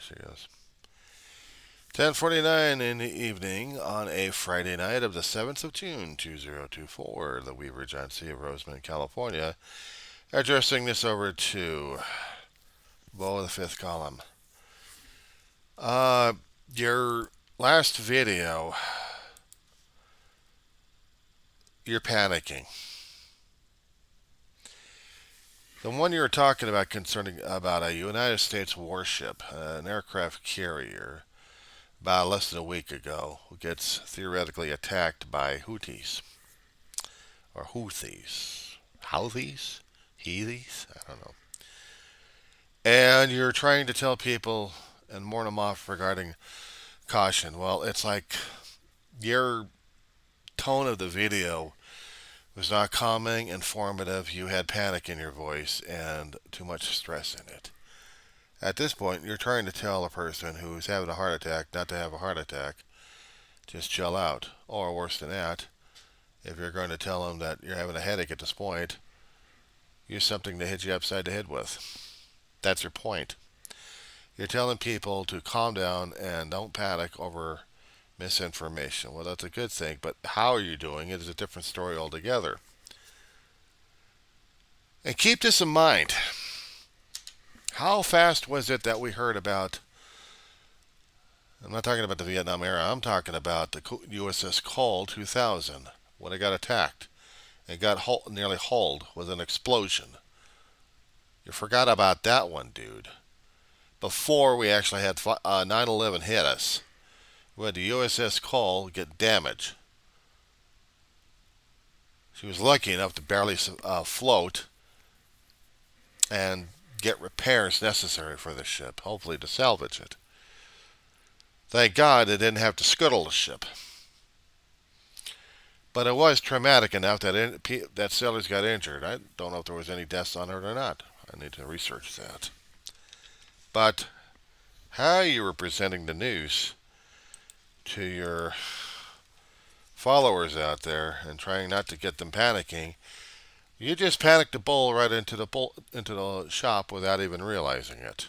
she goes. 10:49 in the evening on a Friday night of the 7th of June, 2024, the Weaver John C. of Roseman, California. Addressing this over to Beau of the fifth column. Your last video, you're panicking. The one you were talking about concerning about a United States warship, an aircraft carrier, about less than a week ago, who gets theoretically attacked by Houthis. Or Houthis. Houthis? Heathis? I don't know. And you're trying to tell people and warn them off regarding caution. Well, it's like your tone of the video was not calming, informative. You had panic in your voice and too much stress in it. At this point, you're trying to tell a person who's having a heart attack not to have a heart attack. Just chill out. Or worse than that, if you're going to tell them that you're having a headache at this point, use something to hit you upside the head with. That's your point. You're telling people to calm down and don't panic over misinformation. Well, that's a good thing, but how are you doing it is a different story altogether. And keep this in mind. How fast was it that we heard about? I'm not talking about the Vietnam era. I'm talking about the USS Cole 2000 when it got attacked and got nearly hulled with an explosion. You forgot about that one, dude. Before we actually had 9/11 hit us, we had the USS Cole get damaged. She was lucky enough to barely float and get repairs necessary for the ship, hopefully to salvage it. Thank God they didn't have to scuttle the ship. But it was traumatic enough that sailors got injured. I don't know if there was any deaths on it or not. I need to research that. But how you were presenting the news to your followers out there and trying not to get them panicking, you just panicked the bull right into the shop without even realizing it.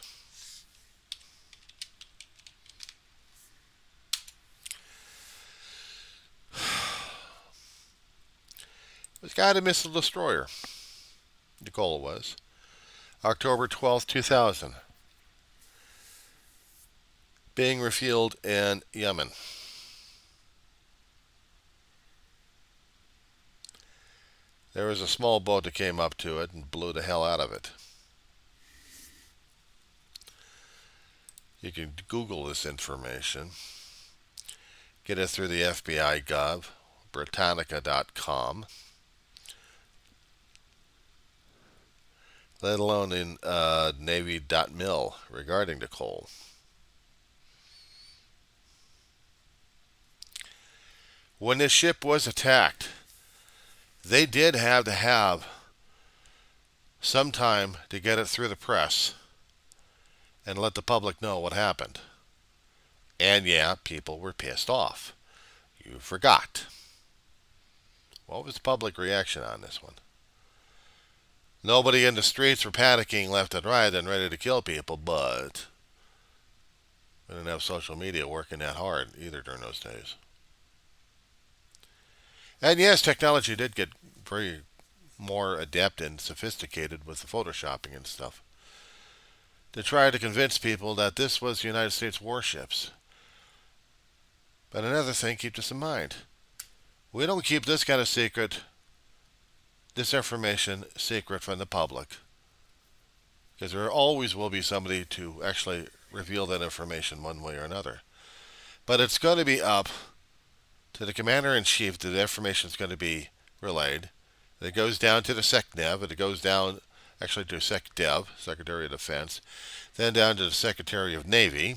This guy had missile destroyer. Nicole was. October 12th, 2000. Being refueled in Yemen. There was a small boat that came up to it and blew the hell out of it. You can Google this information. Get it through the FBI Gov, Britannica.com, let alone in Navy.mil regarding the Cole. When this ship was attacked, they did have to have some time to get it through the press and let the public know what happened. And yeah, people were pissed off. You forgot. What was the public reaction on this one? Nobody in the streets were panicking left and right and ready to kill people, but we didn't have social media working that hard either during those days. And yes, technology did get very more adept and sophisticated with the photoshopping and stuff to try to convince people that this was United States warships. But another thing, keep this in mind. We don't keep this kind of this information secret from the public. Because there always will be somebody to actually reveal that information one way or another. But it's going to be up to the commander-in-chief that the information is going to be relayed. It goes down to the SecNav, and it goes down actually to SecDev, Secretary of Defense, then down to the Secretary of Navy,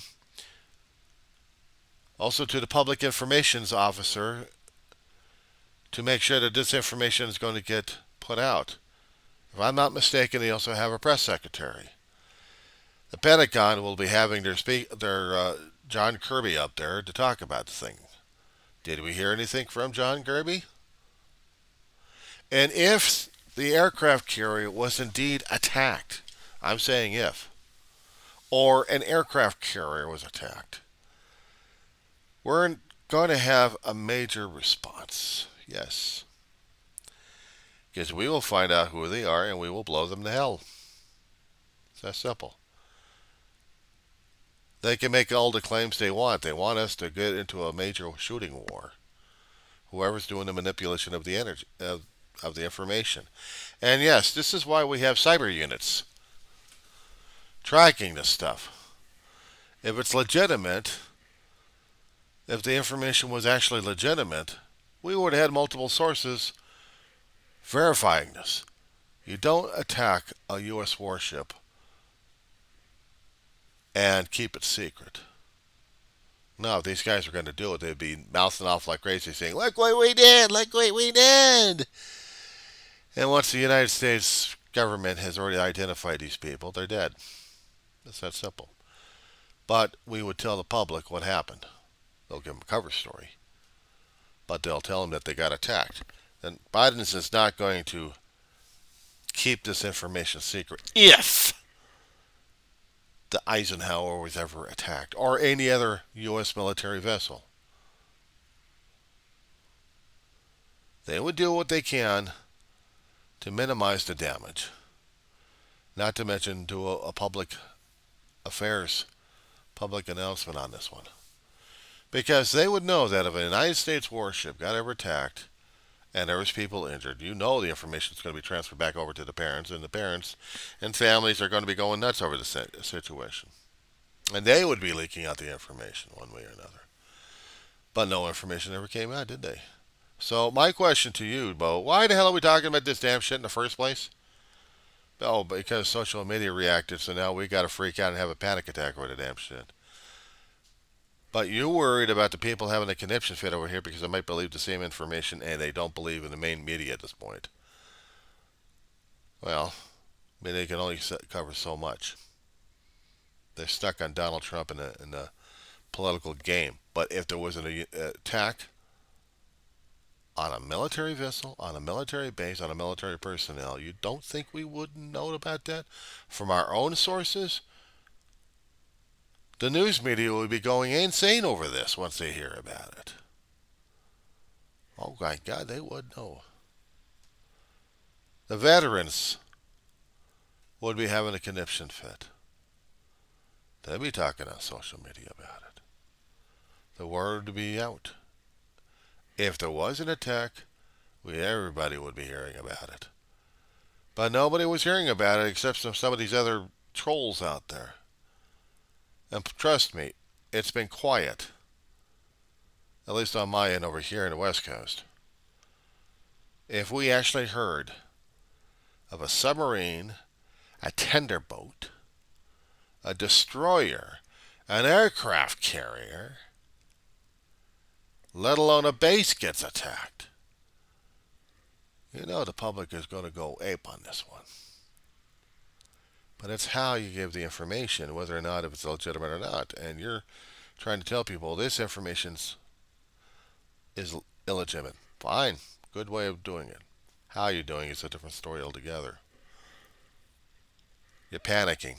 also to the Public Informations Officer to make sure that this information is going to get put out. If I'm not mistaken, they also have a press secretary. The Pentagon will be having their John Kirby up there to talk about the thing. Did we hear anything from John Kirby? And if the aircraft carrier was indeed attacked, I'm saying if, or an aircraft carrier was attacked, we're going to have a major response. Yes. Because we will find out who they are and we will blow them to hell. It's that simple. They can make all the claims they want. They want us to get into a major shooting war. Whoever's doing the manipulation of the energy of the information. And yes, this is why we have cyber units tracking this stuff. If it's legitimate, if the information was actually legitimate, we would have had multiple sources verifying this. You don't attack a U.S. warship and keep it secret. No, if these guys were going to do it, they'd be mouthing off like crazy saying, look what we did, look what we did. And once the United States government has already identified these people, they're dead. It's that simple. But we would tell the public what happened. They'll give them a cover story. But they'll tell them that they got attacked. And Biden is not going to keep this information secret if the Eisenhower was ever attacked or any other U.S. military vessel. They would do what they can to minimize the damage. Not to mention do a public affairs, public announcement on this one. Because they would know that if a United States warship got ever attacked and there was people injured, you know the information is going to be transferred back over to the parents, and the parents and families are going to be going nuts over the situation. And they would be leaking out the information one way or another. But no information ever came out, did they? So my question to you, Beau, why the hell are we talking about this damn shit in the first place? Oh, because social media reacted, so now we got to freak out and have a panic attack over the damn shit. But you're worried about the people having a conniption fit over here because they might believe the same information and they don't believe in the main media at this point. Well, I mean, they can only cover so much. They're stuck on Donald Trump in the political game. But if there was an attack on a military vessel, on a military base, on a military personnel, you don't think we wouldn't know about that from our own sources? The news media would be going insane over this once they hear about it. Oh my God, they would know. The veterans would be having a conniption fit. They'd be talking on social media about it. The word would be out. If there was an attack, everybody would be hearing about it. But nobody was hearing about it except some of these other trolls out there. And trust me, it's been quiet. At least on my end over here in the West Coast. If we actually heard of a submarine, a tender boat, a destroyer, an aircraft carrier, let alone a base gets attacked, you know the public is going to go ape on this one. But it's how you give the information, whether or not if it's legitimate or not. And you're trying to tell people this information is illegitimate. Fine. Good way of doing it. How you're doing it is a different story altogether. You're panicking.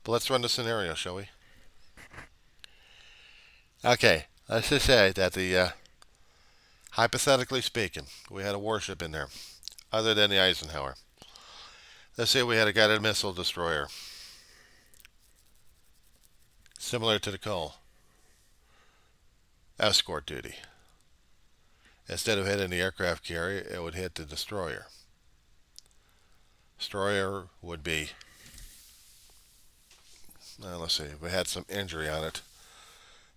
But let's run the scenario, shall we? Okay. Let's just say that hypothetically speaking, we had a warship in there, other than the Eisenhower. Let's say we had a guided missile destroyer, similar to the Cole. Escort duty. Instead of hitting the aircraft carrier, it would hit the destroyer. Destroyer would be, let's see, if we had some injury on it,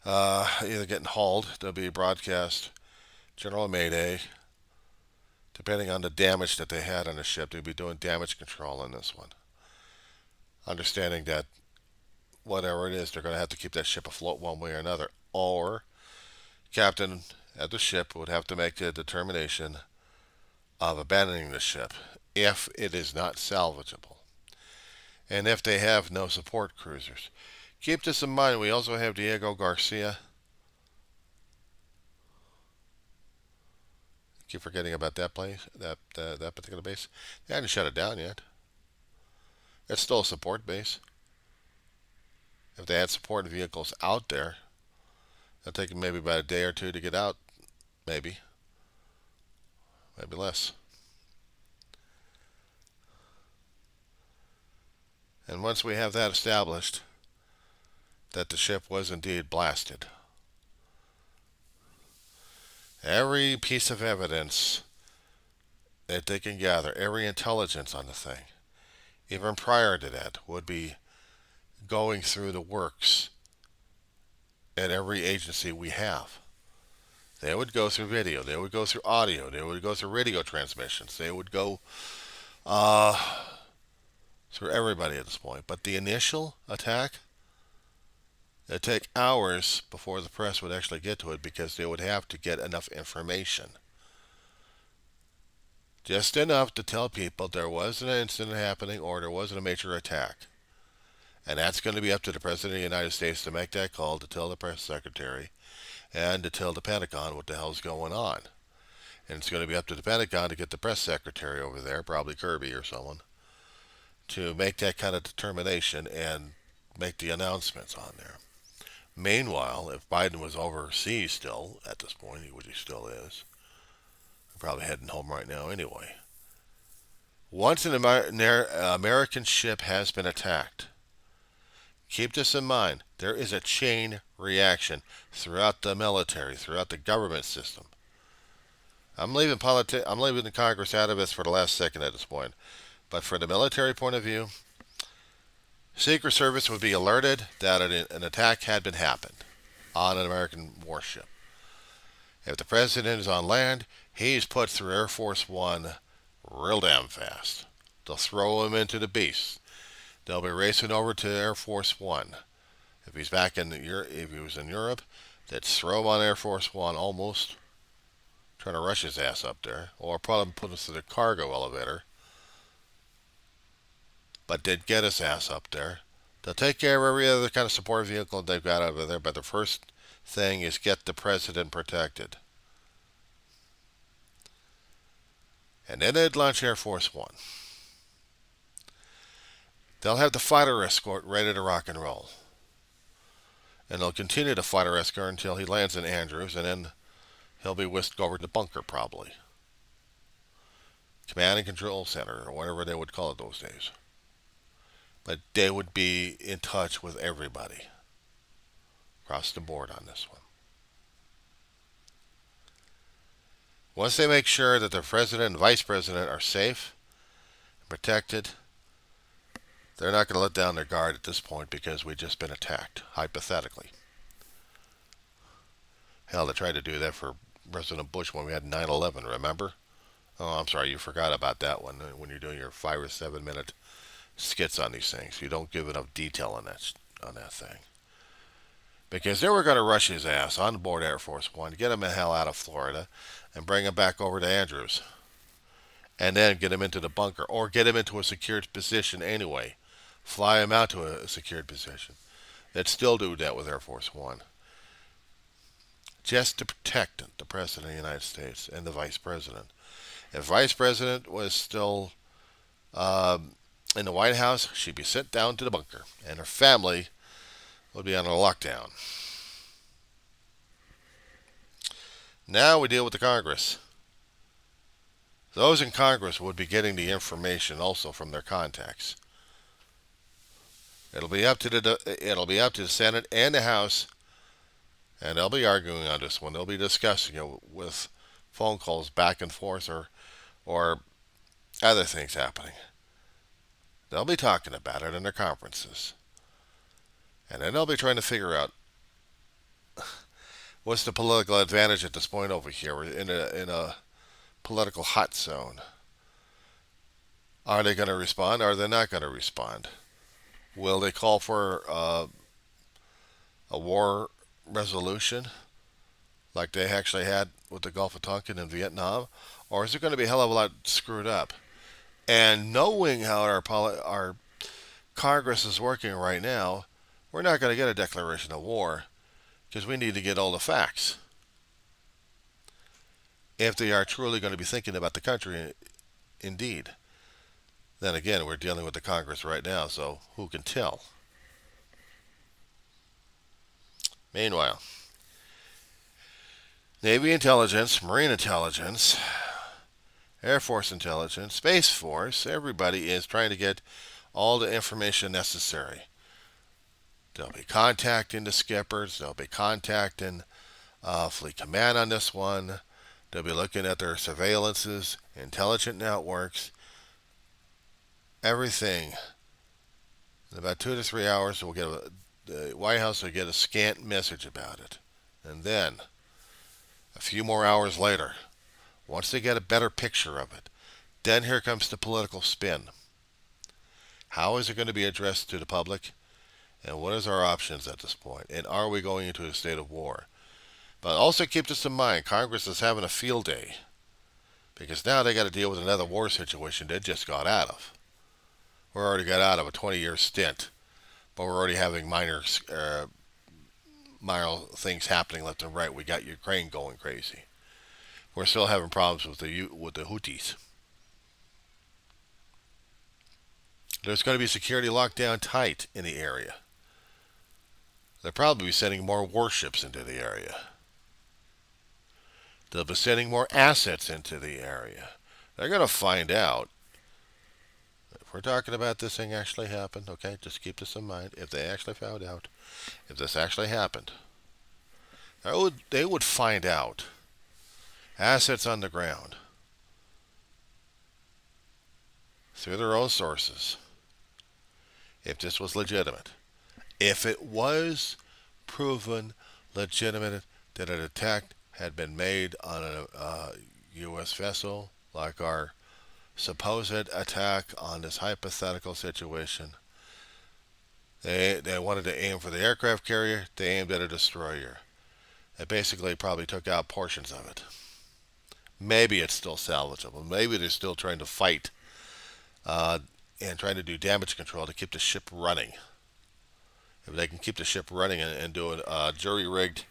either getting hauled, there'll be broadcast, general mayday. Depending on the damage that they had on the ship, they'd be doing damage control on this one. Understanding that whatever it is, they're going to have to keep that ship afloat one way or another. Or captain at the ship would have to make the determination of abandoning the ship if it is not salvageable. And if they have no support cruisers. Keep this in mind, we also have Diego Garcia. Keep forgetting about that place, that particular base. They haven't shut it down yet. It's still a support base. If they had support vehicles out there, it'll take them maybe about a day or two to get out. Maybe. Maybe less. And once we have that established, that the ship was indeed blasted, every piece of evidence that they can gather, every intelligence on the thing, even prior to that, would be going through the works at every agency we have. They would go through video, they would go through audio, they would go through radio transmissions, they would go through everybody at this point. But the initial attack, it'd take hours before the press would actually get to it because they would have to get enough information. Just enough to tell people there was an incident happening or there wasn't a major attack. And that's going to be up to the President of the United States to make that call, to tell the press secretary and to tell the Pentagon what the hell's going on. And it's going to be up to the Pentagon to get the press secretary over there, probably Kirby or someone, to make that kind of determination and make the announcements on there. Meanwhile, if Biden was overseas still at this point, which he still is, probably heading home right now anyway. Once an American ship has been attacked, keep this in mind, there is a chain reaction throughout the military, throughout the government system. I'm leaving the Congress out of this for the last second at this point. But from the military point of view, Secret Service would be alerted that an attack had been happened on an American warship. If the president is on land, he's put through Air Force One real damn fast. They'll throw him into the beast. They'll be racing over to Air Force One. If he's back if he was in Europe, they'd throw him on Air Force One almost, trying to rush his ass up there, or probably put him through the cargo elevator. But they'd get his ass up there. They'll take care of every other kind of support vehicle they've got over there, but the first thing is get the president protected. And then they'd launch Air Force One. They'll have the fighter escort ready to rock and roll. And they'll continue the fighter escort until he lands in Andrews, and then he'll be whisked over to the bunker probably. Command and Control Center, or whatever they would call it those days. But they would be in touch with everybody across the board on this one. Once they make sure that the president and vice president are safe and protected, they're not going to let down their guard at this point because we've just been attacked, hypothetically. Hell, they tried to do that for President Bush when we had 9/11, remember? Oh, I'm sorry, you forgot about that one when you're doing your 5 or 7 minute skits on these things. You don't give enough detail on that thing. Because they were going to rush his ass on board Air Force One, get him the hell out of Florida, and bring him back over to Andrews. And then get him into the bunker, or get him into a secured position anyway. Fly him out to a secured position. They'd still do that with Air Force One. Just to protect the President of the United States and the Vice President. If Vice President was still in the White House, she'd be sent down to the bunker, and her family would be on a lockdown. Now we deal with the Congress. Those in Congress would be getting the information also from their contacts. It'll be up to the Senate and the House, and they'll be arguing on this one. They'll be discussing it with phone calls back and forth or other things happening. They'll be talking about it in their conferences. And then they'll be trying to figure out what's the political advantage at this point over here. We're in a political hot zone. Are they going to respond? Or are they not going to respond? Will they call for a war resolution like they actually had with the Gulf of Tonkin in Vietnam? Or is it going to be a hell of a lot screwed up? And knowing how our Congress is working right now, we're not going to get a declaration of war because we need to get all the facts. If they are truly going to be thinking about the country, indeed. Then again, we're dealing with the Congress right now, so who can tell? Meanwhile, Navy intelligence, Marine intelligence, Air Force intelligence, Space Force, everybody is trying to get all the information necessary. They'll be contacting the skippers, they'll be contacting Fleet Command on this one, they'll be looking at their surveillances, intelligent networks, everything. In about 2 to 3 hours, the White House will get a scant message about it. And then, a few more hours later, once they get a better picture of it, then here comes the political spin. How is it going to be addressed to the public? And what is our options at this point? And are we going into a state of war? But also keep this in mind, Congress is having a field day. Because now they got to deal with another war situation they just got out of. We already got out of a 20-year stint. But we're already having minor things happening left and right. We got Ukraine going crazy. We're still having problems with the Houthis. There's going to be security locked down tight in the area. They'll probably be sending more warships into the area. They'll be sending more assets into the area. They're going to find out. If we're talking about this thing actually happened, okay, just keep this in mind. If they actually found out, if this actually happened, they would find out assets on the ground through their own sources if this was legitimate. If it was proven legitimate that an attack had been made on a U.S. vessel, like our supposed attack on this hypothetical situation, they wanted to aim for the aircraft carrier, they aimed at a destroyer. They basically probably took out portions of it. Maybe it's still salvageable. Maybe they're still trying to fight and trying to do damage control to keep the ship running. If they can keep the ship running and do a jury-rigged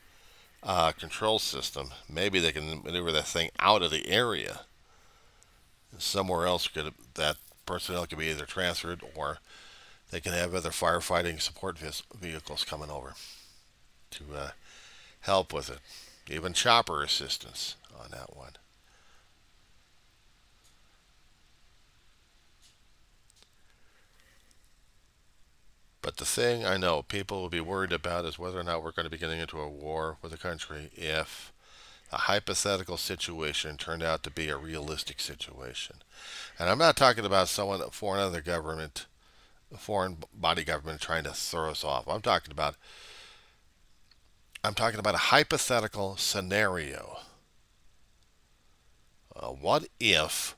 control system, maybe they can maneuver that thing out of the area. Somewhere else, that personnel can be either transferred or they can have other firefighting support vehicles coming over to help with it. Even chopper assistance on that one. But the thing I know people will be worried about is whether or not we're going to be getting into a war with a country if a hypothetical situation turned out to be a realistic situation. And I'm not talking about someone for another government, a foreign body government trying to throw us off. I'm talking about a hypothetical scenario. What if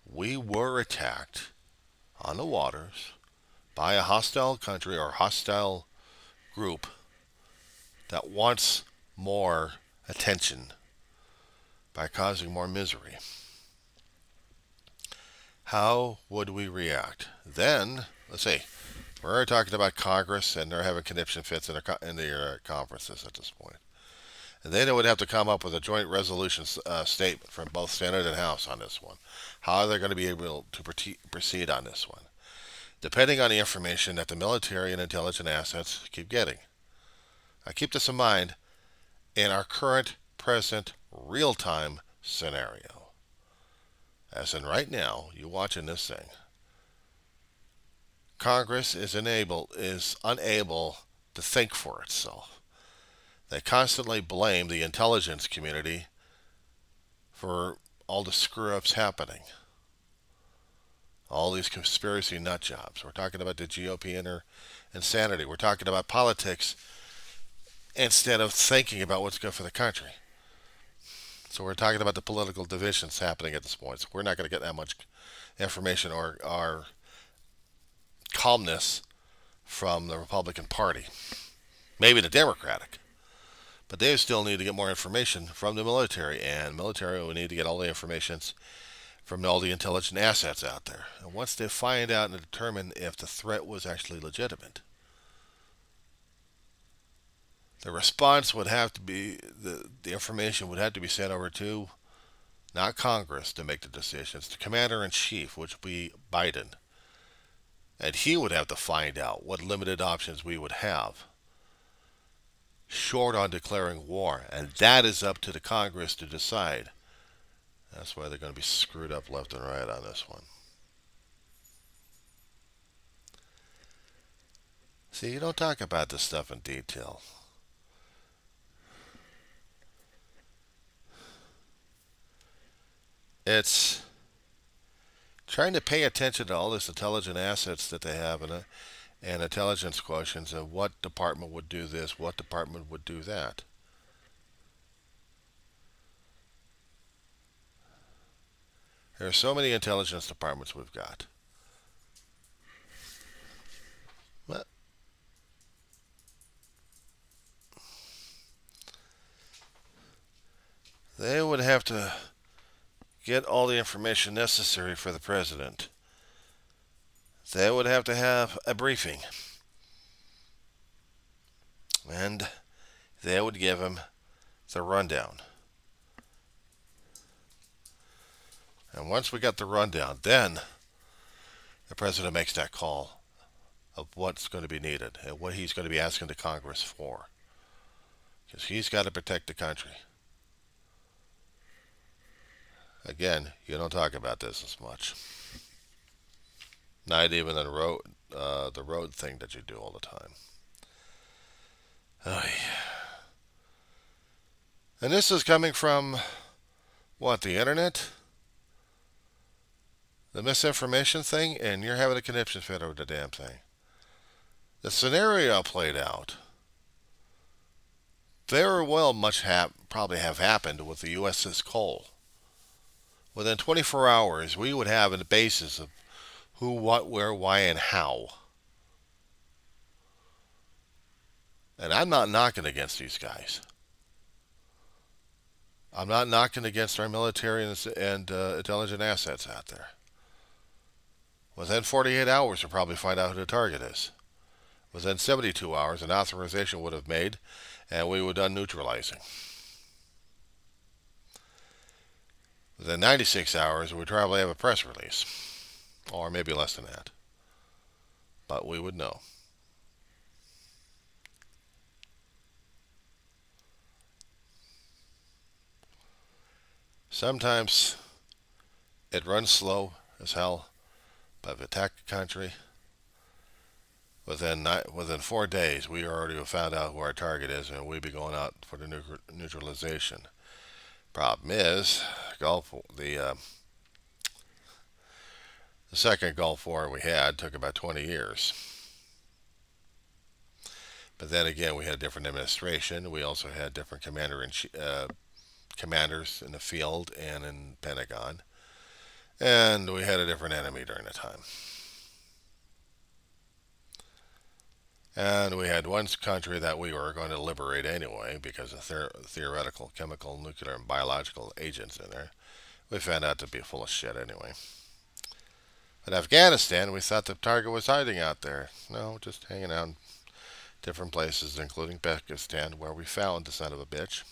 we were attacked on the waters by a hostile country or hostile group that wants more attention by causing more misery? How would we react? Then, let's see, we're already talking about Congress and they're having conniption fits in their conferences at this point. And then they would have to come up with a joint resolution statement from both Senate and House on this one. How are they going to be able to proceed on this one? Depending on the information that the military and intelligence assets keep getting. Now keep this in mind in our current, present, real-time scenario. As in right now, you watching this thing. Congress is unable to think for itself. They constantly blame the intelligence community for all the screw-ups happening. All these conspiracy nut jobs. We're talking about the GOP and their insanity. We're talking about politics instead of thinking about what's good for the country. So we're talking about the political divisions happening at this point. So we're not going to get that much information or calmness from the Republican Party. Maybe the Democratic. But they still need to get more information from the military. And military will need to get all the information from all the intelligent assets out there. And once they find out and determine if the threat was actually legitimate, the response would have to be, the information would have to be sent over to, not Congress to make the decisions, the Commander-in-Chief, which would be Biden. And he would have to find out what limited options we would have, short on declaring war. And that is up to the Congress to decide. That's why they're going to be screwed up left and right on this one. See, you don't talk about this stuff in detail. It's trying to pay attention to all this intelligent assets that they have and intelligence questions of what department would do this, what department would do that. There are so many intelligence departments we've got. But they would have to get all the information necessary for the president. They would have to have a briefing. And they would give him the rundown. And once we got the rundown, then the president makes that call of what's going to be needed and what he's going to be asking the Congress for. Because he's got to protect the country. Again, you don't talk about this as much. Not even the road thing that you do all the time. Oh, yeah. And this is coming from what, the internet? The misinformation thing, and you're having a conniption fit over the damn thing. The scenario played out very well, probably have happened with the USS Cole. Within 24 hours, we would have a basis of who, what, where, why, and how. And I'm not knocking against these guys. I'm not knocking against our military and intelligent assets out there. Within 48 hours, we'll probably find out who the target is. Within 72 hours, an authorization would have made, and we would have done neutralizing. Within 96 hours, we'd probably have a press release. Or maybe less than that. But we would know. Sometimes it runs slow as hell, but if we attack the country, within 4 days, we already have found out who our target is, and we'd be going out for the neutralization. Problem is, the second Gulf War we had took about 20 years. But then again, we had a different administration. We also had different commanders in the field and in Pentagon. And we had a different enemy during the time. And we had one country that we were going to liberate anyway because of theoretical chemical, nuclear, and biological agents in there. We found out to be full of shit anyway. But Afghanistan, we thought the target was hiding out there. No, just hanging out in different places, including Pakistan, where we found the son of a bitch.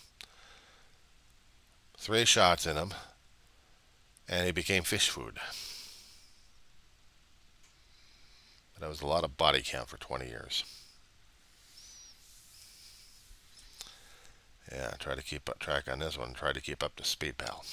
3 shots in him, and he became fish food. But that was a lot of body count for 20 years. Yeah, try to keep up track on this one. Try to keep up to speed, pal.